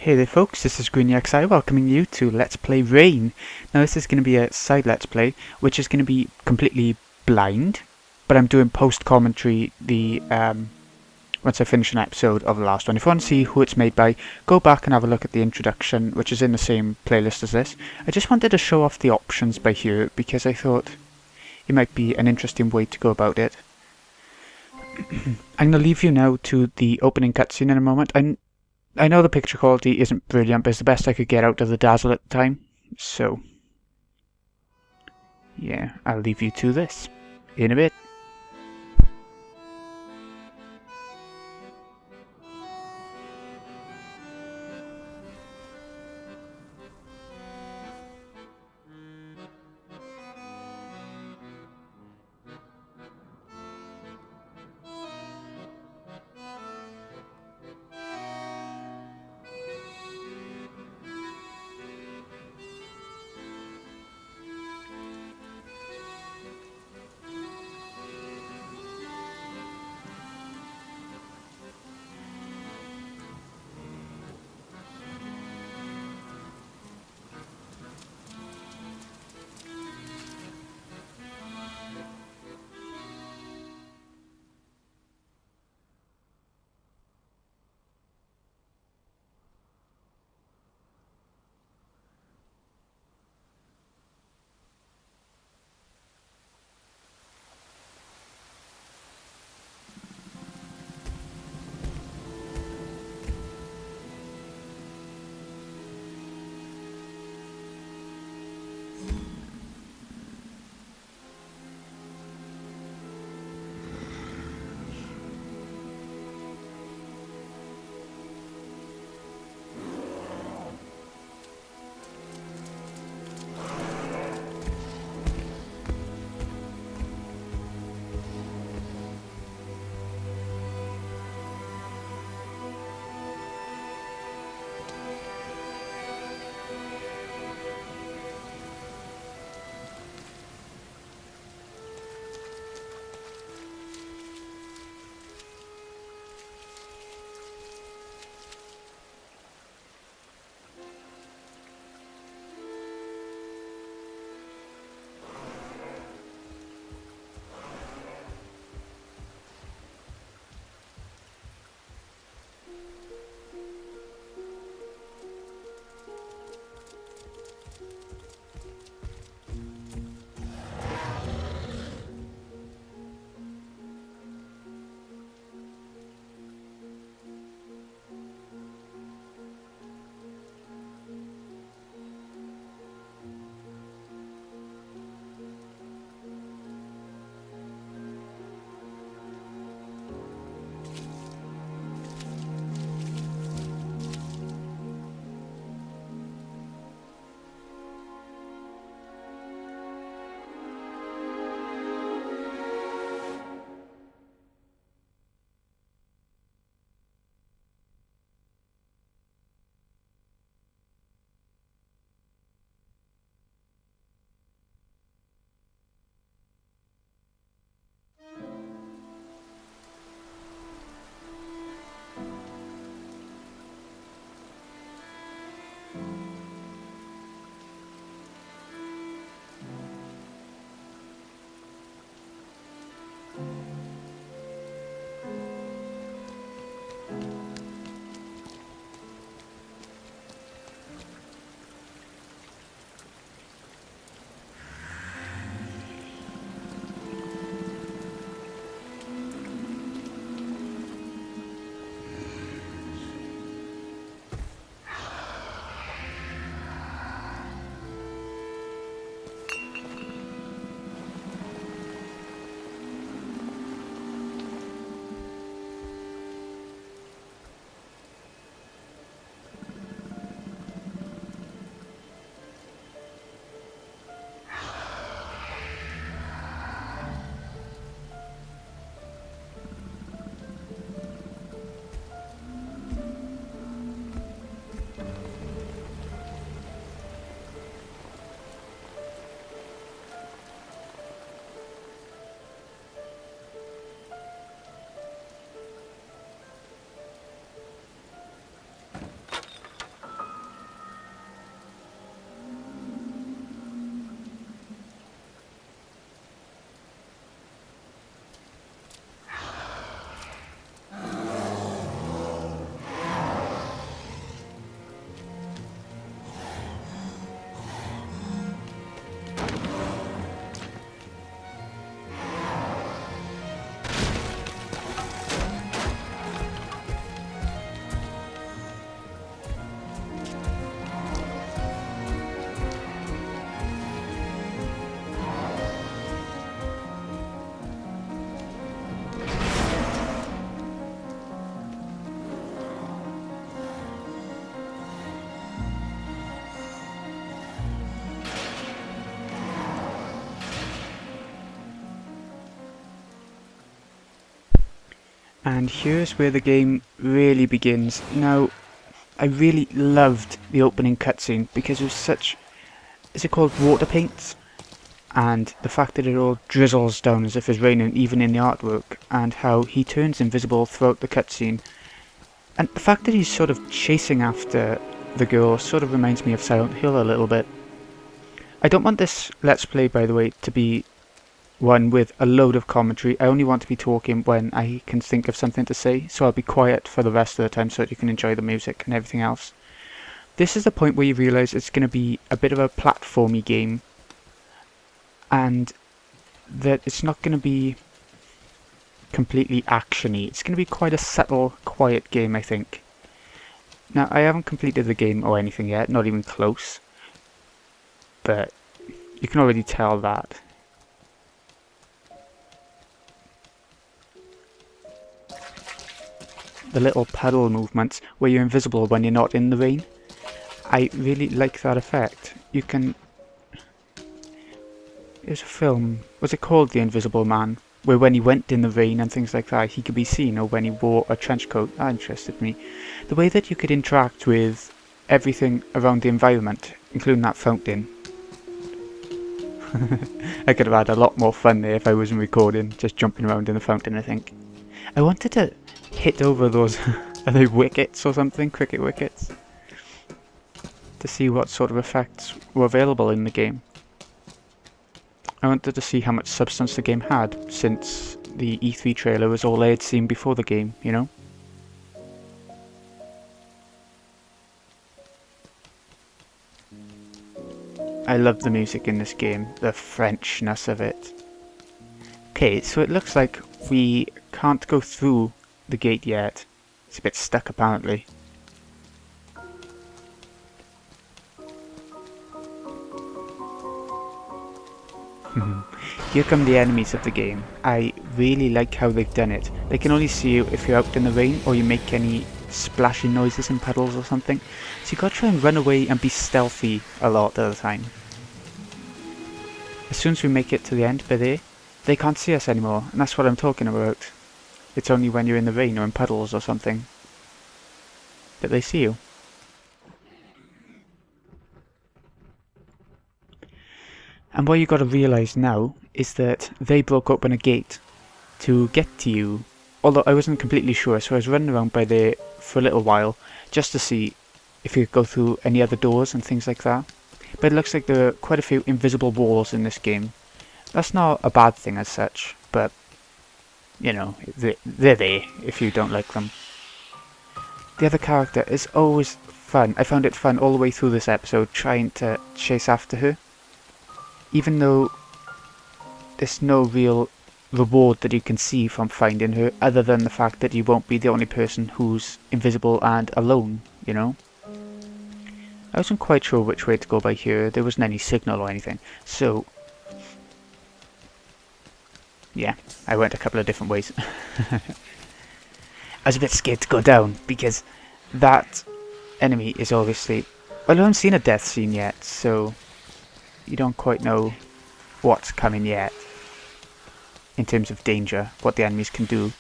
Hey there folks, this is GreenXI welcoming you to Let's Play Rain. Now this is going to be a side Let's Play, which is going to be completely blind, but I'm doing post-commentary once I finish an episode of the last one. If you want to see who it's made by, go back and have a look at the introduction, which is in the same playlist as this. I just wanted to show off the options by here, because I thought it might be an interesting way to go about it. I'm going to leave you now to the opening cutscene in a moment. I know the picture quality isn't brilliant, but it's the best I could get out of the Dazzle at the time. So, yeah, I'll leave you to this in a bit. And here's where the game really begins. Now, I really loved the opening cutscene because it was such... Is it called water paints? And the fact that it all drizzles down as if it's raining even in the artwork, and how he turns invisible throughout the cutscene. And the fact that he's sort of chasing after the girl sort of reminds me of Silent Hill a little bit. I don't want this Let's Play, by the way, to be one with a load of commentary. I only want to be talking when I can think of something to say, so I'll be quiet for the rest of the time so that you can enjoy the music and everything else. This is the point where you realise it's going to be a bit of a platformy game, and that it's not going to be completely actiony. It's going to be quite a subtle, quiet game, I think. Now, I haven't completed the game or anything yet, not even close, but you can already tell that. The little puddle movements where you're invisible when you're not in the rain. I really like that effect. You can... There's a film, was it called The Invisible Man? Where when he went in the rain and things like that, he could be seen, or when he wore a trench coat. That interested me. The way that you could interact with everything around the environment, including that fountain. I could have had a lot more fun there if I wasn't recording, just jumping around in the fountain, I think. I wanted to hit over those, are they wickets or something? Cricket wickets? To see what sort of effects were available in the game. I wanted to see how much substance the game had, since the E3 trailer was all I had seen before the game, you know? I love the music in this game, the Frenchness of it. Okay, so it looks like we can't go through the gate yet. It's a bit stuck apparently. Here come the enemies of the game. I really like how they've done it. They can only see you if you're out in the rain or you make any splashing noises in puddles or something. So you gotta try and run away and be stealthy a lot of the time. As soon as we make it to the end by there, they can't see us anymore, and that's what I'm talking about. It's only when you're in the rain or in puddles or something that they see you. And what you got to realise now is that they broke open a gate to get to you. Although I wasn't completely sure, so I was running around by there for a little while just to see if you could go through any other doors and things like that. But it looks like there are quite a few invisible walls in this game. That's not a bad thing as such, but you know, they're there if you don't like them. The other character is always fun. I found it fun all the way through this episode trying to chase after her. Even though there's no real reward that you can see from finding her, other than the fact that you won't be the only person who's invisible and alone, you know? I wasn't quite sure which way to go by here. There wasn't any signal or anything, so yeah, I went a couple of different ways. I was a bit scared to go down, because that enemy is obviously... Well, I haven't seen a death scene yet, so you don't quite know what's coming yet in terms of danger, what the enemies can do.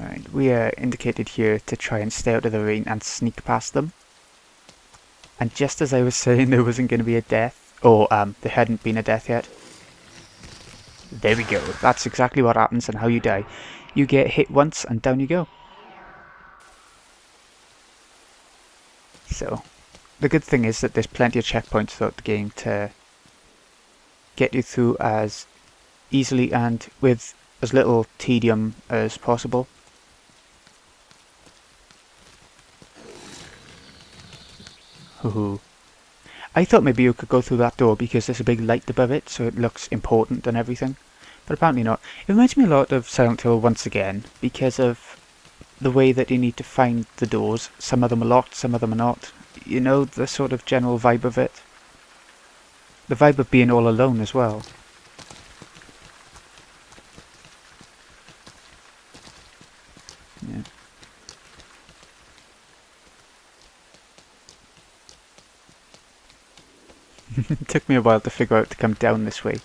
Alright, we are indicated here to try and stay out of the rain and sneak past them. And just as I was saying there wasn't going to be a death, or there hadn't been a death yet, there we go. That's exactly what happens and how you die. You get hit once and down you go. So, the good thing is that there's plenty of checkpoints throughout the game to get you through as easily and with as little tedium as possible. Hoo-hoo. I thought maybe you could go through that door because there's a big light above it, so it looks important and everything. But apparently not. It reminds me a lot of Silent Hill once again, because of the way that you need to find the doors. Some of them are locked, some of them are not. You know, the sort of general vibe of it. The vibe of being all alone as well. Yeah. It took me a while to figure out to come down this way.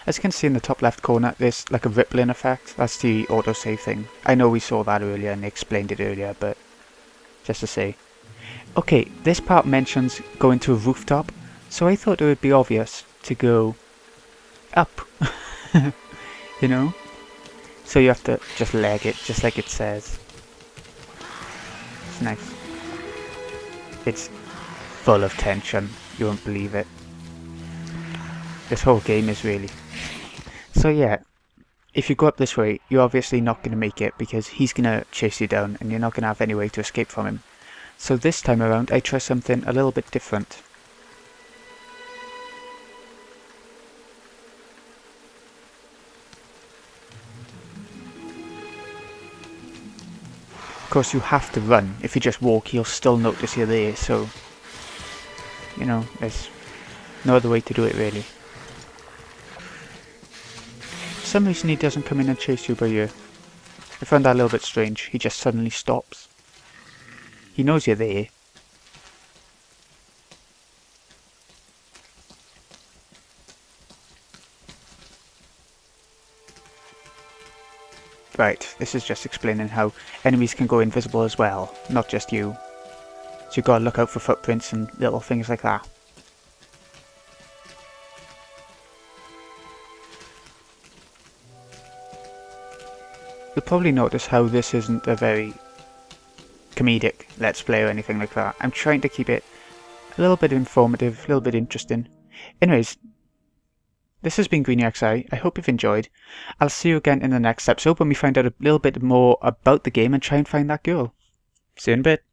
As you can see in the top left corner, there's like a rippling effect. That's the autosave thing. I know we saw that earlier and they explained it earlier, but just to say. Okay, this part mentions going to a rooftop, so I thought it would be obvious to go up, you know? So you have to just leg it, just like it says. It's nice. It's full of tension, you won't believe it. This whole game is really. So yeah, if you go up this way, you're obviously not going to make it because he's going to chase you down and you're not going to have any way to escape from him. So this time around, I try something a little bit different. Of course, you have to run. If you just walk, he'll still notice you're there, so, you know, there's no other way to do it really. For some reason he doesn't come in and chase you by you. I found that a little bit strange. He just suddenly stops. He knows you're there. Right, this is just explaining how enemies can go invisible as well, not just you. So you've got to look out for footprints and little things like that. You'll probably notice how this isn't a very comedic Let's Play or anything like that. I'm trying to keep it a little bit informative, a little bit interesting. Anyways, this has been GreenyXI. I hope you've enjoyed. I'll see you again in the next episode when we find out a little bit more about the game and try and find that girl. See you in a bit.